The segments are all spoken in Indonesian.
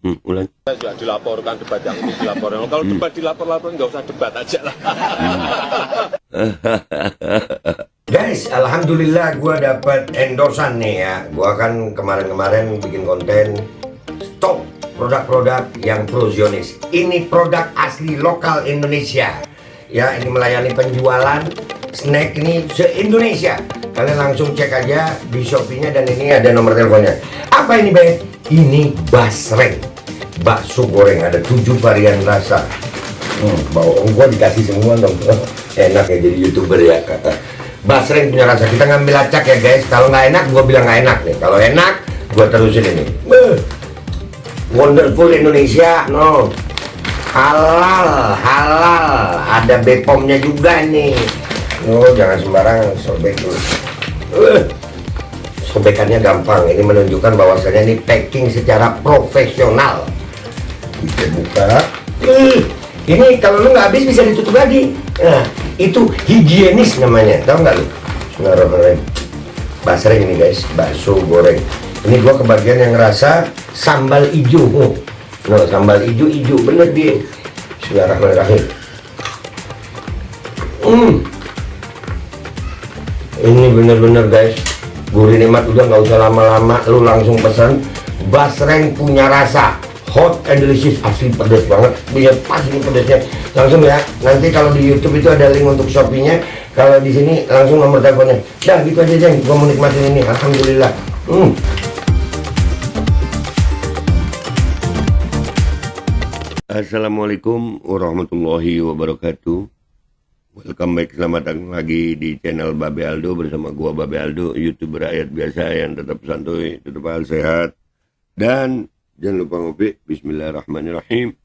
Ulang. Juga dilaporkan debat yang ini dilaporkan. Kalau debat dilapor-laporin nggak usah debat aja lah. Guys, alhamdulillah gue dapat endorsan nih ya. Gue kan kemarin-kemarin bikin konten stop produk-produk yang pro Zionis. Ini produk asli lokal Indonesia. Ya, ini melayani penjualan snack ini se-Indonesia. Kalian langsung cek aja di Shopee-nya dan ini ada nomor teleponnya. Apa ini, Be? Ini basreng, bakso goreng, ada 7 varian rasa. Bawang gua dikasih semua dong. Enak ya jadi YouTuber ya. Basreng punya rasa. Kita ngambil acak ya guys. Kalau nggak enak, gua bilang nggak enak nih. Kalau enak, gua terusin ini. Wonderful Indonesia, no. Halal, halal. Ada Bepomnya juga nih. Oh, jangan sembarangan sobek dulu. Sobekannya gampang. Ini menunjukkan bahwasanya ini packing secara profesional. Kita buka. Ini kalau lu nggak habis bisa ditutup lagi. Nah, itu higienis namanya. Tahu nggak lu? Bismillahirrahmanirrahim. Basreng ini guys, bakso goreng. Ini gua kebagian yang ngerasa sambal hijau. No, sambal hijau bener dia. Bismillahirrahmanirrahim. Ini bener-bener guys, gurih nikmat. Udah nggak usah lama-lama, lu langsung pesan. Basreng punya rasa hot and delicious, asli pedas banget. Biar pas ini pedasnya. Langsung ya, nanti kalau di YouTube itu ada link untuk Shopee-nya. Kalau di sini langsung nomor teleponnya. Dah gitu aja Jeng, gua mau nikmatin ini. Alhamdulillah. Assalamualaikum warahmatullahi wabarakatuh. Welcome back, selamat datang lagi di channel Babe Aldo bersama gua Babe Aldo, YouTuber rakyat biasa yang tetap santuy, tetap hal sehat, dan jangan lupa ngopi. Bismillahirrahmanirrahim.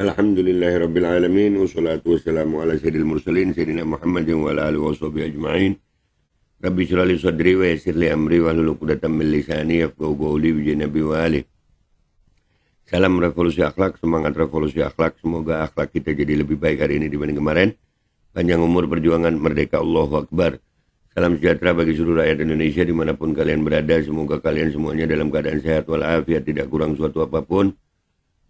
Alhamdulillahirrabbilalamin. Wassalatu wassalamu ala sayyidil mursalin Sayyidina Muhammadin wa ala alihi wa sahbihi ajma'in. Rabbi syrah li sadri wa yassir li amri wahlul 'uqdatam min lisani yafqahu qawli bi nabi wa ali. Salam revolusi akhlak, semangat revolusi akhlak. Semoga akhlak kita jadi lebih baik hari ini dibanding kemarin. Panjang umur perjuangan, merdeka, Allahu Akbar. Salam sejahtera bagi seluruh rakyat Indonesia dimanapun kalian berada. Semoga kalian semuanya dalam keadaan sehat walafiat, tidak kurang suatu apapun.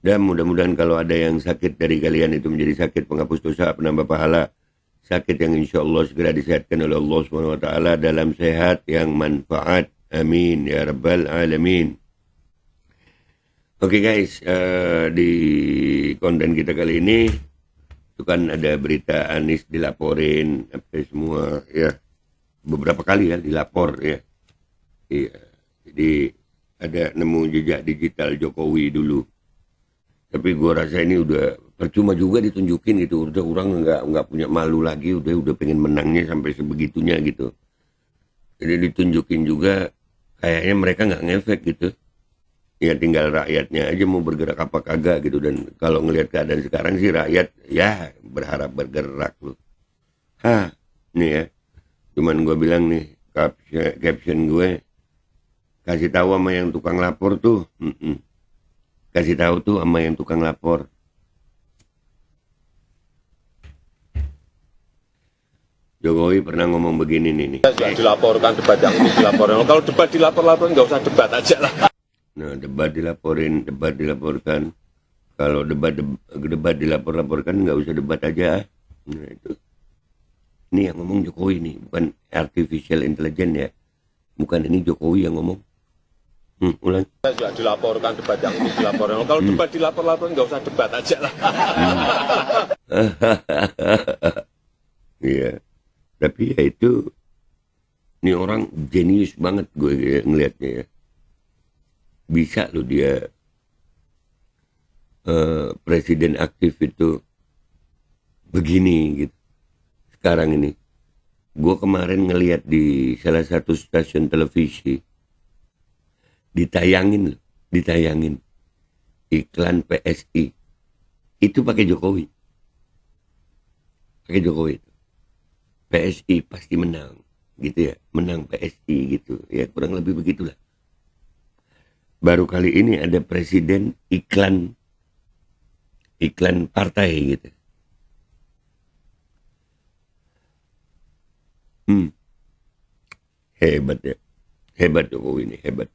Dan mudah-mudahan kalau ada yang sakit dari kalian itu menjadi sakit penghapus dosa, penambah pahala. Sakit yang insya Allah segera disehatkan oleh Allah SWT dalam sehat yang manfaat. Amin ya rabbal alamin. Oke guys, di konten kita kali ini itu kan ada berita Anies dilaporin apa semua ya, beberapa kali ya dilapor ya. Iya. Jadi ada nemu jejak digital Jokowi dulu. Tapi gua rasa ini udah percuma juga ditunjukin gitu. Udah orang nggak punya malu lagi, udah pengen menangnya sampai sebegitunya gitu. Jadi ditunjukin juga kayaknya mereka nggak ngefek gitu. Ya tinggal rakyatnya aja mau bergerak apa kagak gitu. Dan kalau ngelihat keadaan sekarang sih rakyat ya berharap bergerak loh. Nih ya, cuman gue bilang nih caption gue, kasih tahu sama yang tukang lapor tuh. Kasih tahu tuh sama yang tukang lapor. Jokowi pernah ngomong begini nih. Juga dilaporkan debat yang ini dilaporkan. Kalau debat dilapor-laporin nggak usah debat aja lah. Nah, debat dilaporkan. Kalau debat dilapor-laporkan nggak usah debat aja. Nah, itu. Ini yang ngomong Jokowi nih, bukan artificial intelligence ya. Bukan, ini Jokowi yang ngomong. Ulang. Juga dilaporkan debat yang ini dilaporkan. Kalau debat dilapor-laporin nggak usah debat aja lah. Iya. Tapi ya itu, ini orang jenius banget gue ngelihatnya ya. Bisa loh dia presiden aktif itu begini gitu. Sekarang ini gue kemarin ngelihat di salah satu stasiun televisi ditayangin iklan PSI itu pakai Jokowi PSI pasti menang gitu ya, menang PSI gitu ya, kurang lebih begitulah. Baru kali ini ada presiden iklan partai gitu. Hebat ya. Hebat Jokowi ini, hebat.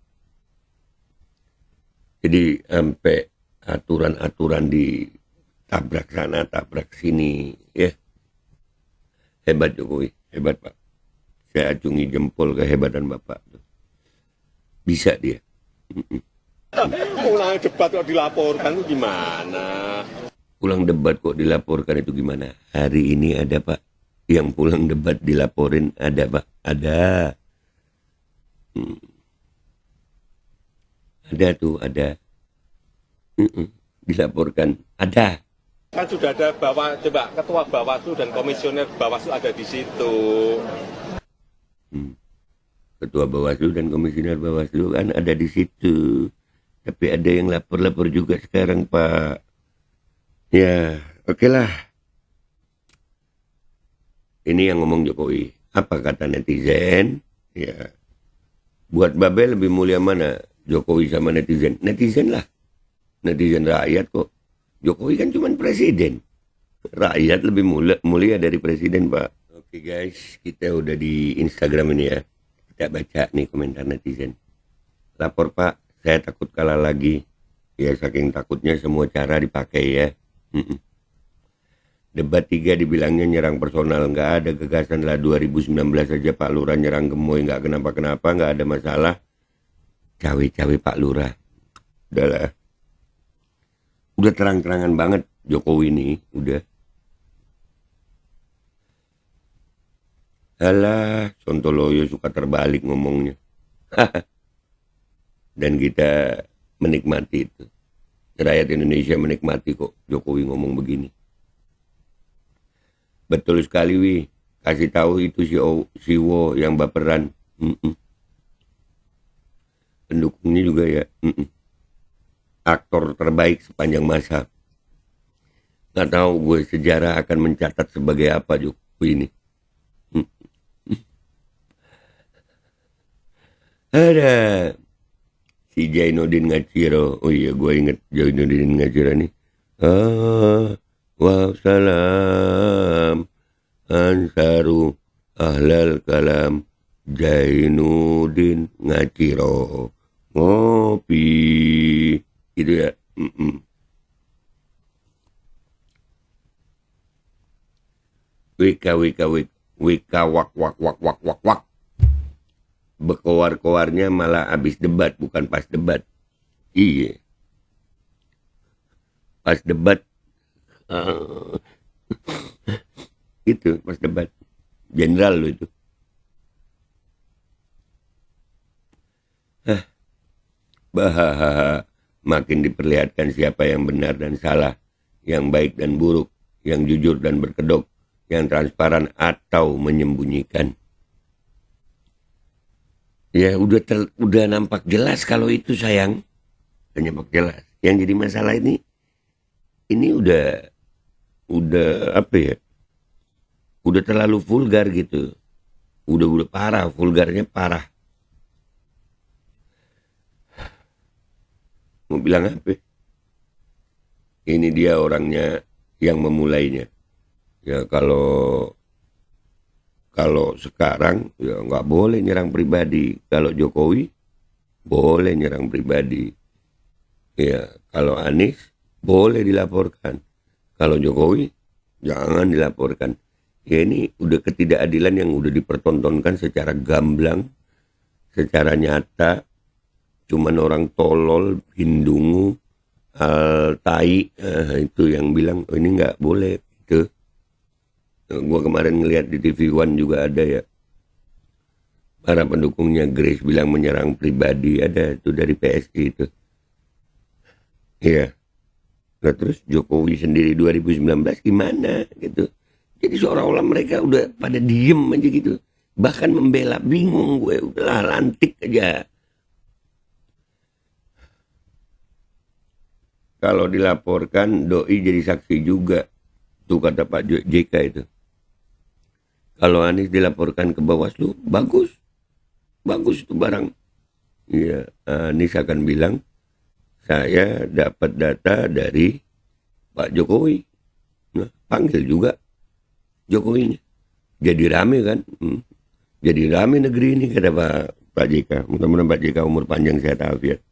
Jadi sampai aturan-aturan di tabrak sana, tabrak sini, ya. Hebat Jokowi, hebat Pak. Saya acungi jempol kehebatan Bapak. Bisa dia. Ulang debat kok dilaporkan itu gimana? Pulang debat kok dilaporkan itu gimana? Hari ini ada Pak. Yang pulang debat dilaporin ada Pak. Ada. Ada tuh, ada. Dilaporkan. Ada. Kan sudah ada coba ketua Bawaslu dan komisioner Bawaslu ada di situ. Ketua Bawaslu dan komisioner Bawaslu kan ada di situ. Tapi ada yang lapor-lapor juga sekarang Pak. Ya, oke lah. Ini yang ngomong Jokowi. Apa kata netizen? Ya, buat Babel lebih mulia mana? Jokowi sama netizen? Netizen lah. Netizen rakyat kok. Jokowi kan cuma presiden. Rakyat lebih mulia dari presiden, Pak. Oke guys, kita udah di Instagram ini ya. Kita baca nih komentar netizen. Lapor Pak, saya takut kalah lagi. Ya saking takutnya semua cara dipakai ya. Debat 3 dibilangnya nyerang personal. Nggak ada gagasan lah. 2019 aja Pak Lurah nyerang Gemoy. Nggak kenapa-kenapa, nggak ada masalah. Cawe-cawe Pak Lurah. Udahlah. Udah terang-terangan banget Jokowi ini. Udah. Alah, Sontoloyo suka terbalik ngomongnya. Dan kita menikmati itu. Rakyat Indonesia menikmati kok Jokowi ngomong begini. Betul sekali Wi. Kasih tahu itu si Wo yang baperan. Pendukungnya juga ya. Aktor terbaik sepanjang masa. Nggak tahu gue sejarah akan mencatat sebagai apa Jokowi ini. Ada si Jainuddin Ngaciro. Oh iya, gue inget Jainuddin Ngaciro nih. Wassalam Ansaru Ahlal Kalam Jainuddin Ngaciro ngopi gitu ya. Wika wak bekowar-kowarnya malah abis debat, bukan pas debat. Iya. Pas debat. Itu, pas debat. Jenderal lo itu. Makin diperlihatkan siapa yang benar dan salah. Yang baik dan buruk. Yang jujur dan berkedok. Yang transparan atau menyembunyikan. Ya udah nampak jelas kalau itu sayang. Udah nampak jelas. Yang jadi masalah ini udah apa ya? Udah terlalu vulgar gitu. Udah parah, vulgarnya parah. Mau bilang apa? Ini dia orangnya yang memulainya. Ya kalau sekarang ya nggak boleh nyerang pribadi. Kalau Jokowi boleh nyerang pribadi. Ya kalau Anies boleh dilaporkan. Kalau Jokowi jangan dilaporkan. Ya ini udah ketidakadilan yang udah dipertontonkan secara gamblang, secara nyata. Cuman orang tolol, hindungu, tai itu yang bilang oh, ini nggak boleh gitu. Gua kemarin ngeliat di TV One juga ada ya. Para pendukungnya Grace bilang menyerang pribadi. Ada itu dari PSI itu. Iya. Nah terus Jokowi sendiri 2019 gimana gitu. Jadi seolah-olah mereka udah pada diem aja gitu. Bahkan membela, bingung gue. Udahlah lantik aja. Kalau dilaporkan doi jadi saksi juga. Tuh kata Pak JK itu. Kalau Anies dilaporkan ke Bawaslu, bagus. Bagus itu barang. Iya, Anies akan bilang, saya dapat data dari Pak Jokowi. Nah, panggil juga Jokowinya. Jadi rame kan. Jadi rame negeri ini, kata Pak JK. Mudah-mudahan Pak JK umur panjang, sehat afiat.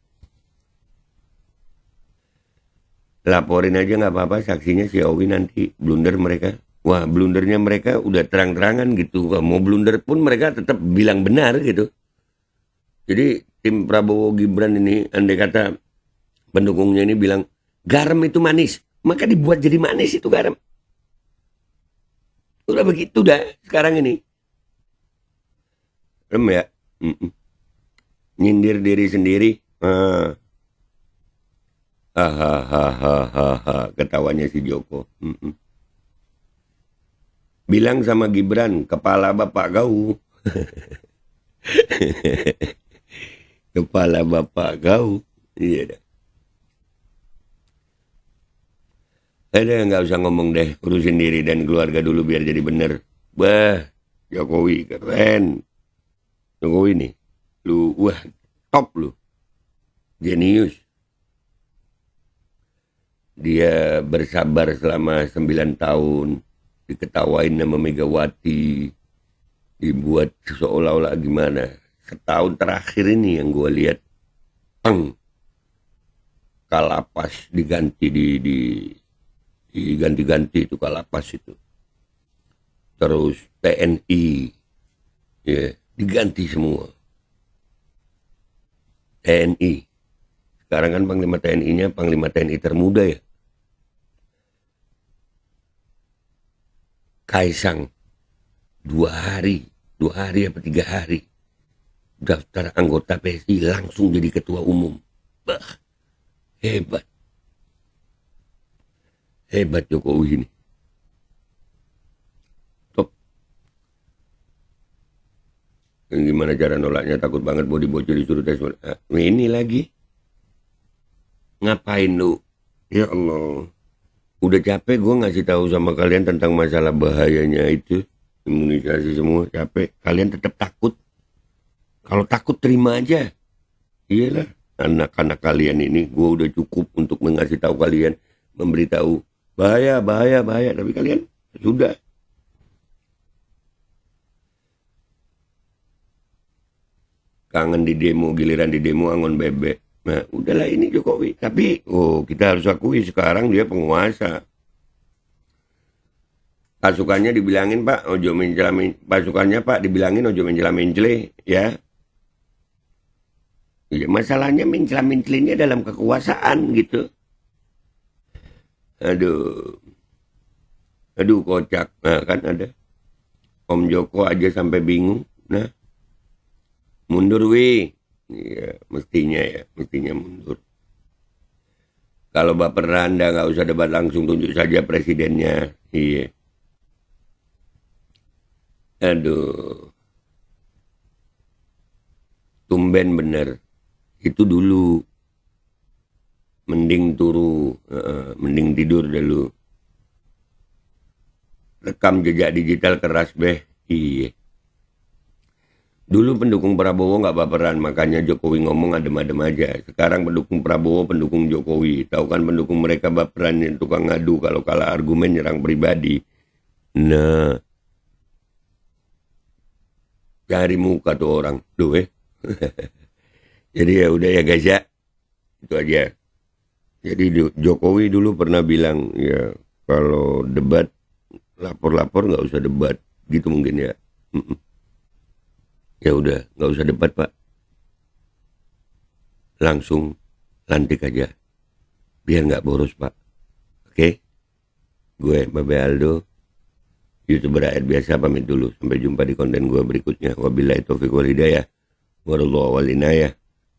Laporin aja nggak apa-apa, saksinya si Owi nanti blunder mereka. Wah, blundernya mereka udah terang-terangan gitu. Kalau mau blunder pun mereka tetap bilang benar gitu. Jadi tim Prabowo Gibran ini, andai kata pendukungnya ini bilang garam itu manis, maka dibuat jadi manis itu garam. Udah begitu dah sekarang ini. Rem ya. Nyindir diri sendiri. Hahaha, ketawanya si Joko. Bilang sama Gibran, kepala bapak kau. Kepala bapak kau. Iya dah. Ada nggak usah ngomong deh, urusin diri dan keluarga dulu biar jadi bener. Wah, Jokowi keren. Jokowi nih, lu wah top lu, jenius. Dia bersabar selama 9 tahun, diketawain sama Megawati, dibuat seolah-olah gimana. Setahun terakhir ini yang gue lihat, Kalapas diganti diganti-ganti itu Kalapas itu. Terus TNI, ya diganti semua. TNI. Sekarang kan Panglima TNI-nya Panglima TNI termuda ya. Kaisang 2 hari apa 3 hari daftar anggota PSI langsung jadi ketua umum. Bah, hebat Jokowi ini. Top. Gimana cara nolaknya? Takut banget mau dibocor disuruh tes. Ini lagi ngapain lu? Ya Allah. Udah capek gue ngasih tahu sama kalian tentang masalah bahayanya itu. Imunisasi semua, capek. Kalian tetap takut. Kalau takut terima aja. Iyalah, anak-anak kalian ini gue udah cukup untuk mengasih tahu kalian, memberitahu bahaya. Tapi kalian sudah. Kangen di demo, giliran di demo angon bebek. Nah, udahlah ini Jokowi. Tapi, kita harus akui sekarang dia penguasa. Pasukannya dibilangin Pak, ojo mencela-mencela. Pasukannya Pak dibilangin ojo mencela-mencela, ya. Ya, masalahnya mencela-mencelinya dalam kekuasaan gitu. Aduh kocak. Nah, kan ada Om Joko aja sampai bingung. Nah, mundur wih. Iya, mestinya mundur. Kalau baperan dah nggak usah debat langsung, tunjuk saja presidennya. Iya. Aduh. Tumben bener. Itu dulu. Mending mending tidur dulu. Rekam jejak digital keras beh. Iya. Dulu pendukung Prabowo nggak baperan, makanya Jokowi ngomong adem-adem aja. Sekarang pendukung Prabowo, pendukung Jokowi. Tahu kan pendukung mereka baperan, yang tukang ngadu kalau kalah argumen nyerang pribadi. Nah, cari muka tuh orang, Jadi ya udah ya guys ya, itu aja. Jadi Jokowi dulu pernah bilang ya kalau debat lapor-lapor nggak usah debat, gitu mungkin ya. Ya udah, nggak usah debat Pak. Langsung lantik aja. Biar nggak boros Pak. Oke? Gue Babe Aldo, YouTuber rakyat biasa, pamit dulu. Sampai jumpa di konten gue berikutnya. Wabillahi taufiq wal hidayah. Warahmatullahi wal inayah.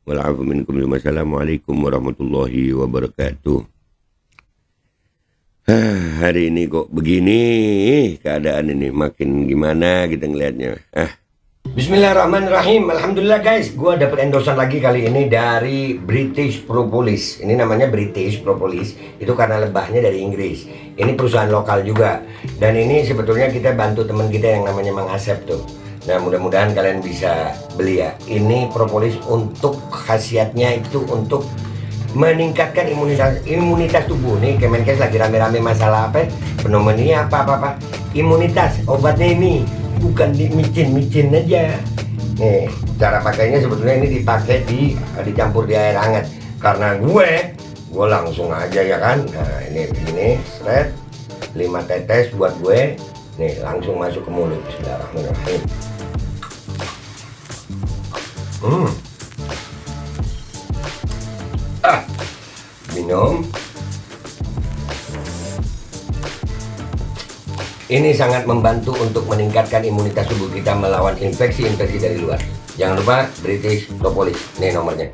Wal'afu minkum. Wassalamualaikum warahmatullahi wabarakatuh. Hari ini kok begini keadaan ini, makin gimana kita ngelihatnya. Bismillahirrahmanirrahim. Alhamdulillah guys, gue dapet endorsan lagi kali ini dari British Propolis. Ini namanya British Propolis, itu karena lebahnya dari Inggris. Ini perusahaan lokal juga. Dan ini sebetulnya kita bantu teman kita yang namanya Mang Asep tuh. Nah, mudah-mudahan kalian bisa beli ya. Ini propolis untuk khasiatnya itu untuk meningkatkan imunitas tubuh. Nih Kemenkes lagi rame-rame masalah apa? Pneumonia apa. Imunitas, obatnya ini bukan di micin aja. Nih, cara pakainya sebetulnya ini dicampur di air hangat. Karena gue langsung aja ya kan. Nah ini begini, seret 5 tetes buat gue. Nih langsung masuk ke mulut. Bismillahirrahmanirrahim. Minum. Ini sangat membantu untuk meningkatkan imunitas tubuh kita melawan infeksi-infeksi dari luar. Jangan lupa British Propolis. Ini nomornya.